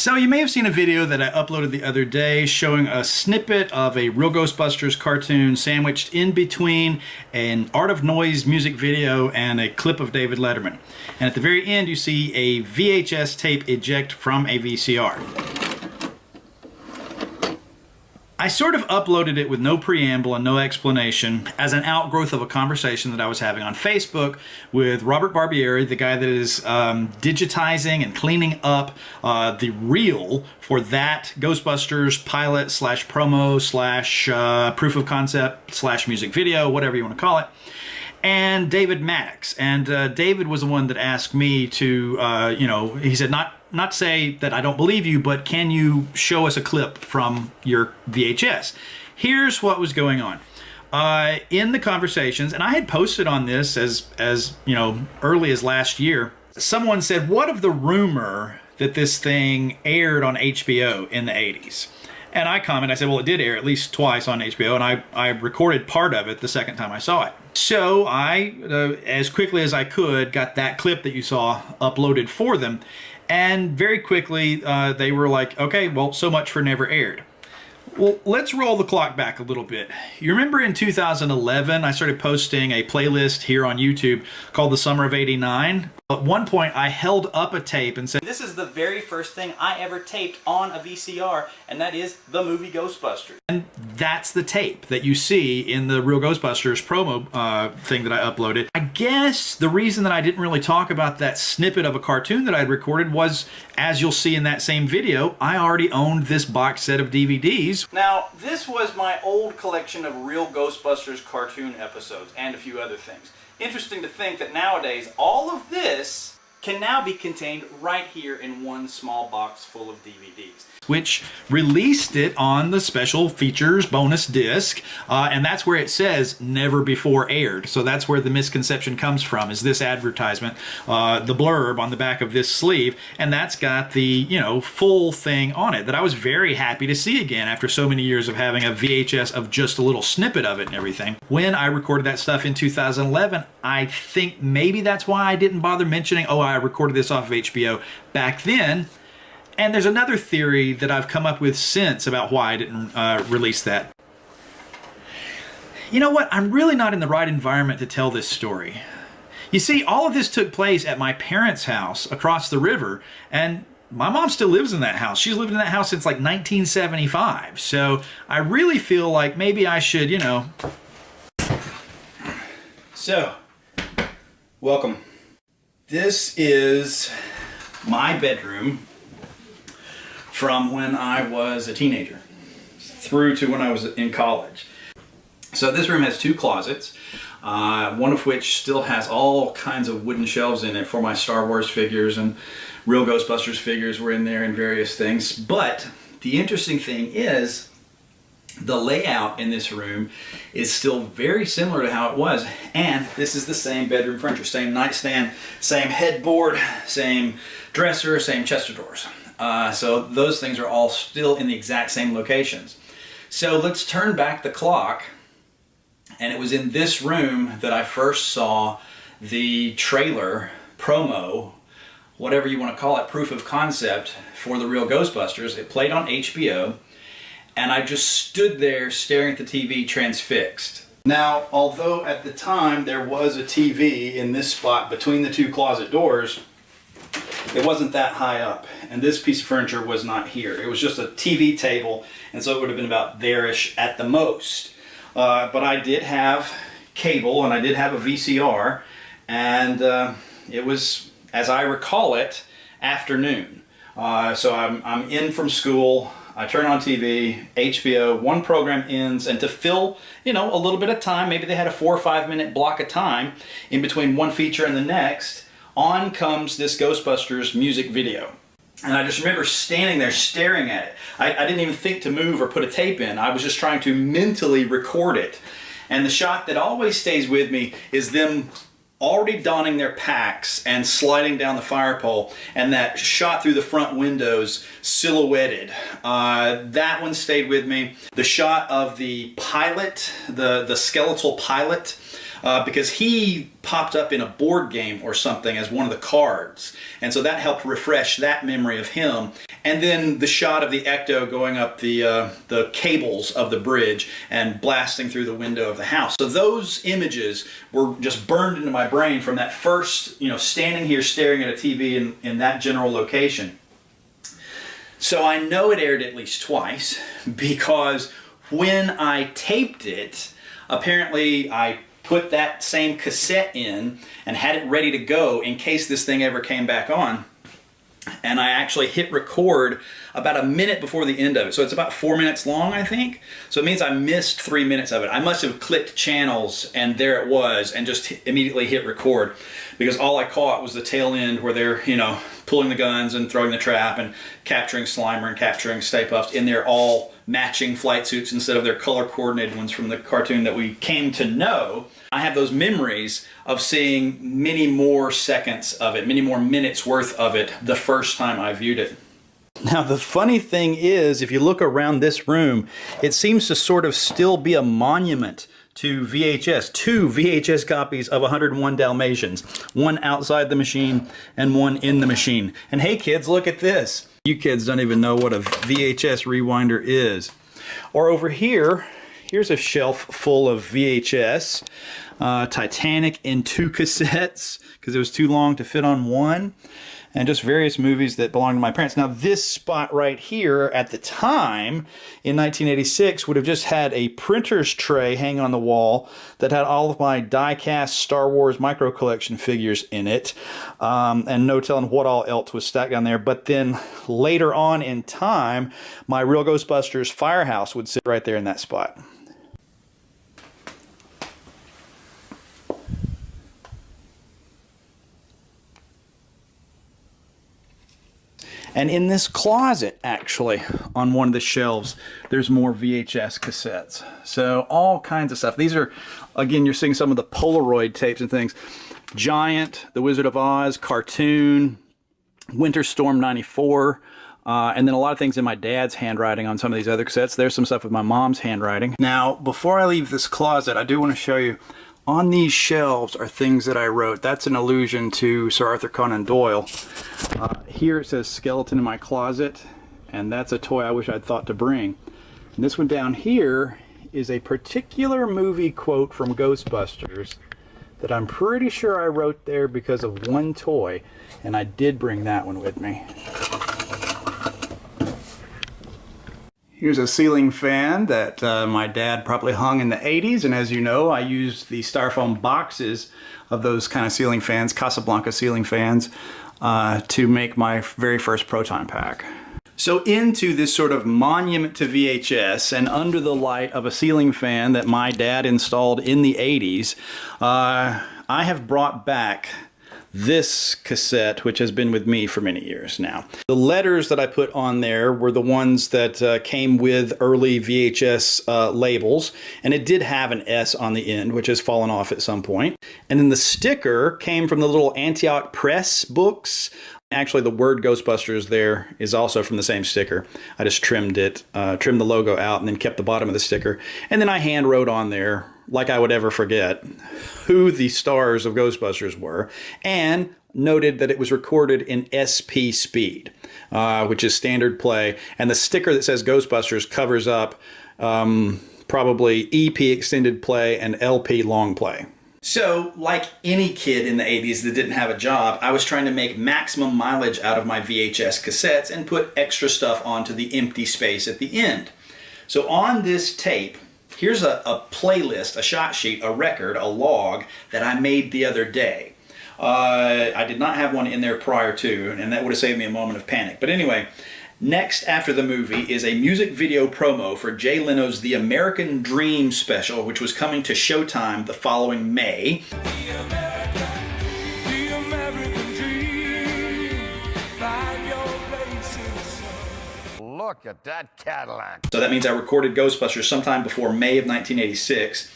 So you may have seen a video that I uploaded the other day showing a snippet of a Real Ghostbusters cartoon sandwiched in between an Art of Noise music video and a clip of David Letterman. And at the very end you see a VHS tape eject from a VCR. I sort of uploaded it with no preamble and no explanation as an outgrowth of a conversation that I was having on Facebook with Robert Barbieri, the guy that is digitizing and cleaning up the reel for that Ghostbusters pilot slash promo slash proof of concept slash music video, whatever you want to call it, and David Maddox. And David was the one that asked me to, he said, not say that I don't believe you, but can you show us a clip from your VHS? Here's what was going on. In the conversations, and I had posted on this as early as last year, someone said, what of the rumor that this thing aired on HBO in the 80s? And I commented, I said, well, it did air at least twice on HBO, and I recorded part of it the second time I saw it. So I, as quickly as I could, got that clip that you saw uploaded for them. And very quickly, they were like, okay, well, so much for never aired. Well, let's roll the clock back a little bit. You remember in 2011, I started posting a playlist here on YouTube called The Summer of '89. At one point, I held up a tape and said, this is the very first thing I ever taped on a VCR, and that is the movie Ghostbusters. And that's the tape that you see in the Real Ghostbusters promo thing that I uploaded. I guess the reason that I didn't really talk about that snippet of a cartoon that I'd recorded was, as you'll see in that same video, I already owned this box set of DVDs. Now, this was my old collection of Real Ghostbusters cartoon episodes and a few other things. Interesting to think that nowadays all of this can now be contained right here in one small box full of DVDs, which released it on the special features bonus disc, and that's where it says never before aired. So that's where the misconception comes from, is this advertisement, the blurb on the back of this sleeve, and that's got the full thing on it that I was very happy to see again after so many years of having a VHS of just a little snippet of it and everything. When I recorded that stuff in 2011, I think maybe that's why I didn't bother mentioning, oh, I recorded this off of HBO back then. And there's another theory that I've come up with since about why I didn't release that. You know what? I'm really not in the right environment to tell this story. You see, all of this took place at my parents' house across the river, and my mom still lives in that house. She's lived in that house since like 1975. So I really feel like maybe I should, So, welcome. This is my bedroom from when I was a teenager through to when I was in college. So this room has two closets, one of which still has all kinds of wooden shelves in it for my Star Wars figures, and Real Ghostbusters figures were in there and various things. But the interesting thing is the layout in this room is still very similar to how it was, and this is the same bedroom furniture, same nightstand, same headboard, same dresser, same chest of drawers. So those things are all still in the exact same locations. So let's turn back the clock, and it was in this room that I first saw the trailer, promo, whatever you want to call it, proof of concept for the Real Ghostbusters. It played on HBO, and I just stood there staring at the TV transfixed. Now, although at the time there was a TV in this spot between the two closet doors, it wasn't that high up, and this piece of furniture was not here. It was just a TV table, and so it would have been about there-ish at the most. But I did have cable, and I did have a VCR, and it was, as I recall it, afternoon. So I'm in from school, I turn on TV, HBO, one program ends, and to fill, a little bit of time, maybe they had a 4 or 5 minute block of time in between one feature and the next, on comes this Ghostbusters music video. And I just remember standing there staring at it. I didn't even think to move or put a tape in. I was just trying to mentally record it. And the shot that always stays with me is them already donning their packs and sliding down the fire pole, and that shot through the front windows silhouetted. That one stayed with me. The shot of the pilot, the skeletal pilot, because he popped up in a board game or something as one of the cards. And so that helped refresh that memory of him. And then the shot of the Ecto going up the cables of the bridge and blasting through the window of the house. So those images were just burned into my brain from that first, standing here staring at a TV in that general location. So I know it aired at least twice, because when I taped it, apparently I put that same cassette in and had it ready to go in case this thing ever came back on. And I actually hit record about a minute before the end of it. So it's about 4 minutes long, I think. So it means I missed 3 minutes of it. I must have clicked channels and there it was, and just immediately hit record, because all I caught was the tail end where they're, pulling the guns and throwing the trap and capturing Slimer and capturing Stay Puft in their all matching flight suits instead of their color coordinated ones from the cartoon that we came to know. I have those memories of seeing many more seconds of it, many more minutes worth of it the first time I viewed it. Now the funny thing is, if you look around this room, it seems to sort of still be a monument to VHS. 2 VHS copies of 101 Dalmatians. One outside the machine and one in the machine. And hey kids, look at this. You kids don't even know what a VHS rewinder is. Or over here, here's a shelf full of VHS. Titanic in 2 cassettes, because it was too long to fit on one. And just various movies that belonged to my parents. Now this spot right here at the time in 1986 would have just had a printer's tray hanging on the wall that had all of my die-cast Star Wars micro collection figures in it, and no telling what all else was stacked down there. But then later on in time, my Real Ghostbusters Firehouse would sit right there in that spot. And in this closet, actually, on one of the shelves, there's more VHS cassettes. So all kinds of stuff. These are, again, you're seeing some of the Polaroid tapes and things. Giant, The Wizard of Oz, Cartoon, Winter Storm 94, and then a lot of things in my dad's handwriting on some of these other cassettes. There's some stuff with my mom's handwriting. Now, before I leave this closet, I do want to show you, on these shelves are things that I wrote. That's an allusion to Sir Arthur Conan Doyle. Here it says skeleton in my closet, and that's a toy I wish I'd thought to bring. And this one down here is a particular movie quote from Ghostbusters that I'm pretty sure I wrote there because of one toy, and I did bring that one with me. Here's a ceiling fan that my dad probably hung in the 80s, and as you know, I used the styrofoam boxes of those kind of ceiling fans, Casablanca ceiling fans, to make my very first proton pack. So into this sort of monument to VHS, and under the light of a ceiling fan that my dad installed in the 80s, I have brought back this cassette, which has been with me for many years now. The letters that I put on there were the ones that came with early VHS labels, and it did have an S on the end, which has fallen off at some point. And then the sticker came from the little Antioch Press books. Actually, the word Ghostbusters there is also from the same sticker. I just trimmed it, trimmed the logo out, and then kept the bottom of the sticker. And then I hand wrote on there, like I would ever forget, who the stars of Ghostbusters were, and noted that it was recorded in SP speed, which is standard play. And the sticker that says Ghostbusters covers up probably EP extended play and LP long play. So, like any kid in the 80s that didn't have a job, I was trying to make maximum mileage out of my VHS cassettes and put extra stuff onto the empty space at the end. So on this tape, here's a playlist, a shot sheet, a record, a log that I made the other day. I did not have one in there prior to, and that would have saved me a moment of panic. But anyway, next after the movie is a music video promo for Jay Leno's The American Dream special, which was coming to Showtime the following May. Look at that Cadillac. So that means I recorded Ghostbusters sometime before May of 1986.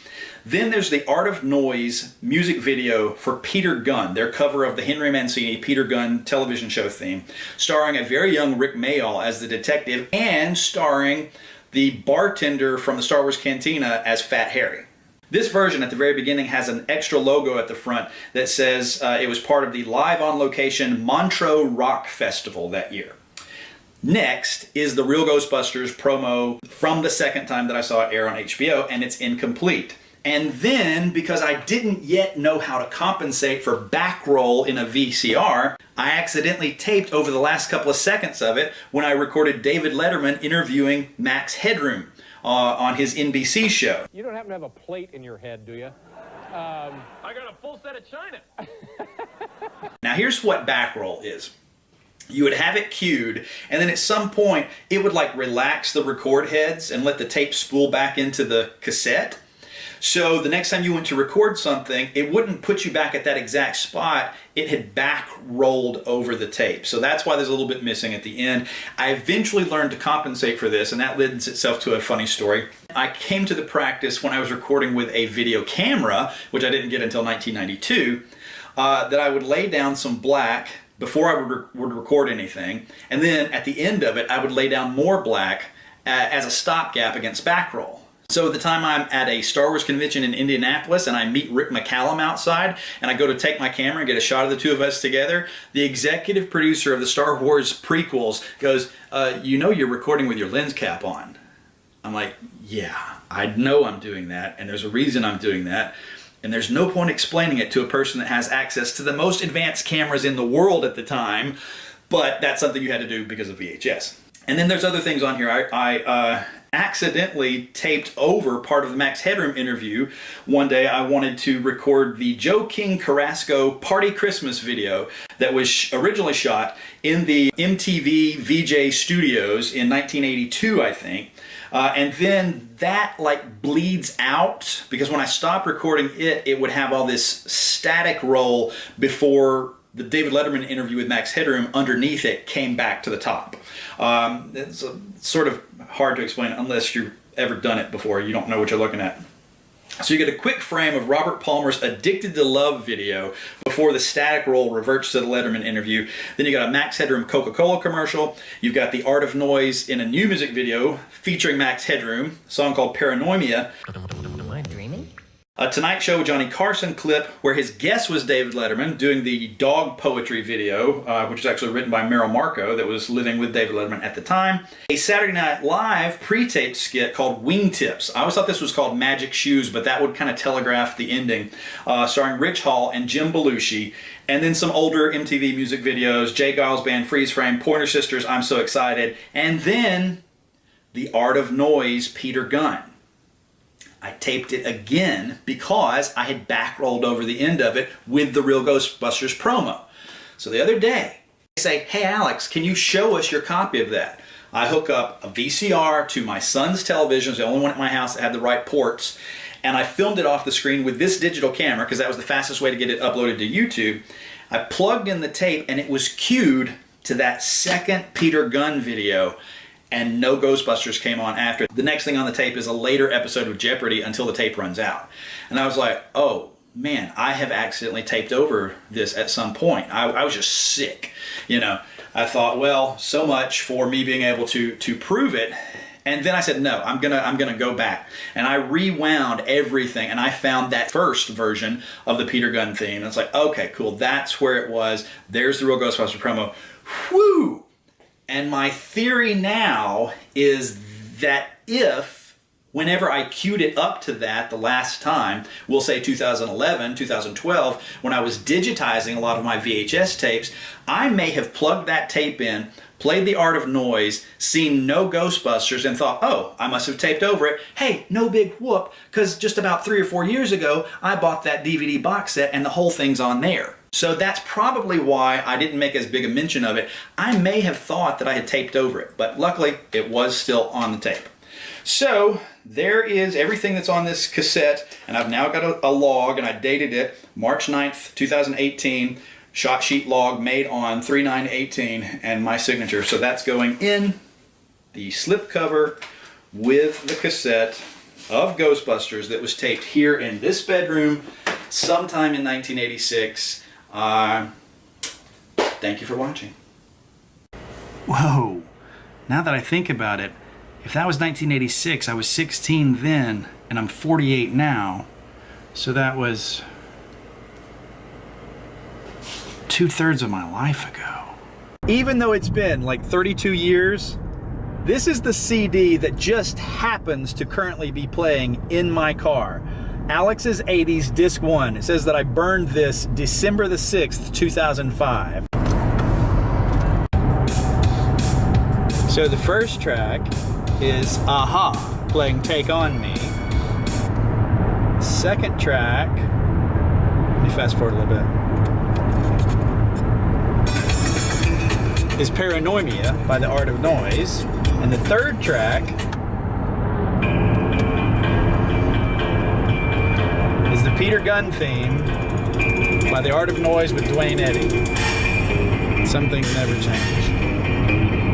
Then there's the Art of Noise music video for Peter Gunn, their cover of the Henry Mancini Peter Gunn television show theme, starring a very young Rick Mayall as the detective and starring the bartender from the Star Wars Cantina as Fat Harry. This version at the very beginning has an extra logo at the front that says it was part of the live on location Montreux Rock Festival that year. Next is the Real Ghostbusters promo from the second time that I saw it air on HBO, and it's incomplete. And then, because I didn't yet know how to compensate for back roll in a VCR, I accidentally taped over the last couple of seconds of it when I recorded David Letterman interviewing Max Headroom on his NBC show. You don't happen to have a plate in your head, do you? I got a full set of china. Now here's what back roll is. You would have it cued, and then at some point it would like relax the record heads and let the tape spool back into the cassette. So the next time you went to record something, it wouldn't put you back at that exact spot. It had back rolled over the tape. So that's why there's a little bit missing at the end. I eventually learned to compensate for this, and that lends itself to a funny story. I came to the practice when I was recording with a video camera, which I didn't get until 1992, that I would lay down some black before I would record anything, and then at the end of it, I would lay down more black as a stopgap against back roll. So the time I'm at a Star Wars convention in Indianapolis and I meet Rick McCallum outside and I go to take my camera and get a shot of the two of us together, the executive producer of the Star Wars prequels goes, you know you're recording with your lens cap on. I'm like, yeah, I know I'm doing that, and there's a reason I'm doing that. And there's no point explaining it to a person that has access to the most advanced cameras in the world at the time, but that's something you had to do because of VHS. And then there's other things on here. I accidentally taped over part of the Max Headroom interview. One day I wanted to record the Joe King Carrasco Party Christmas video that was originally shot in the MTV VJ studios in 1982, I think. And then that like bleeds out because when I stopped recording it, it would have all this static roll before the David Letterman interview with Max Headroom underneath it came back to the top. It's sort of hard to explain unless you've ever done it before. You don't know what you're looking at. So you get a quick frame of Robert Palmer's Addicted to Love video before the static roll reverts to the Letterman interview. Then you got a Max Headroom Coca-Cola commercial. You've got The Art of Noise in a new music video featuring Max Headroom, a song called Paranoia. Am I dreaming? A Tonight Show with Johnny Carson clip where his guest was David Letterman doing the dog poetry video, which was actually written by Meryl Marco that was living with David Letterman at the time. A Saturday Night Live pre-taped skit called Wingtips. I always thought this was called Magic Shoes, but that would kind of telegraph the ending, starring Rich Hall and Jim Belushi. And then some older MTV music videos, Jay Giles Band, Freeze Frame, Pointer Sisters, I'm So Excited. And then The Art of Noise, Peter Gunn. I taped it again because I had back rolled over the end of it with the Real Ghostbusters promo. So the other day, they say, hey Alex, can you show us your copy of that? I hook up a VCR to my son's television, it's the only one at my house that had the right ports, and I filmed it off the screen with this digital camera because that was the fastest way to get it uploaded to YouTube. I plugged in the tape and it was cued to that second Peter Gunn video, and no Ghostbusters came on after. The next thing on the tape is a later episode of Jeopardy until the tape runs out. And I was like, oh man, I have accidentally taped over this at some point. I was just sick, you know. I thought, well, so much for me being able to prove it. And then I said, no, I'm gonna go back. And I rewound everything and I found that first version of the Peter Gunn theme. And it's like, okay, cool, that's where it was. There's the Real Ghostbusters promo. Whew! And my theory now is that whenever I queued it up to that the last time, we'll say 2011, 2012, when I was digitizing a lot of my VHS tapes, I may have plugged that tape in, played The Art of Noise, seen no Ghostbusters, and thought, oh, I must have taped over it. Hey, no big whoop, because just about 3 or 4 years ago, I bought that DVD box set and the whole thing's on there. So that's probably why I didn't make as big a mention of it. I may have thought that I had taped over it, but luckily it was still on the tape. So there is everything that's on this cassette, and I've now got a log, and I dated it March 9th, 2018, shot sheet log made on 3/9/18, and my signature. So that's going in the slipcover with the cassette of Ghostbusters that was taped here in this bedroom sometime in 1986. Thank you for watching. Whoa, now that I think about it, if that was 1986, I was 16 then, and I'm 48 now. So that was 2/3 of my life ago. Even though it's been like 32 years, this is the CD that just happens to currently be playing in my car. Alex's 80s Disc 1. It says that I burned this December the 6th, 2005. So the first track is Aha, playing Take On Me. Second track, let me fast forward a little bit, is Paranoia by The Art of Noise. And the third track is the Peter Gunn theme by The Art of Noise with Dwayne Eddy. Some things never change.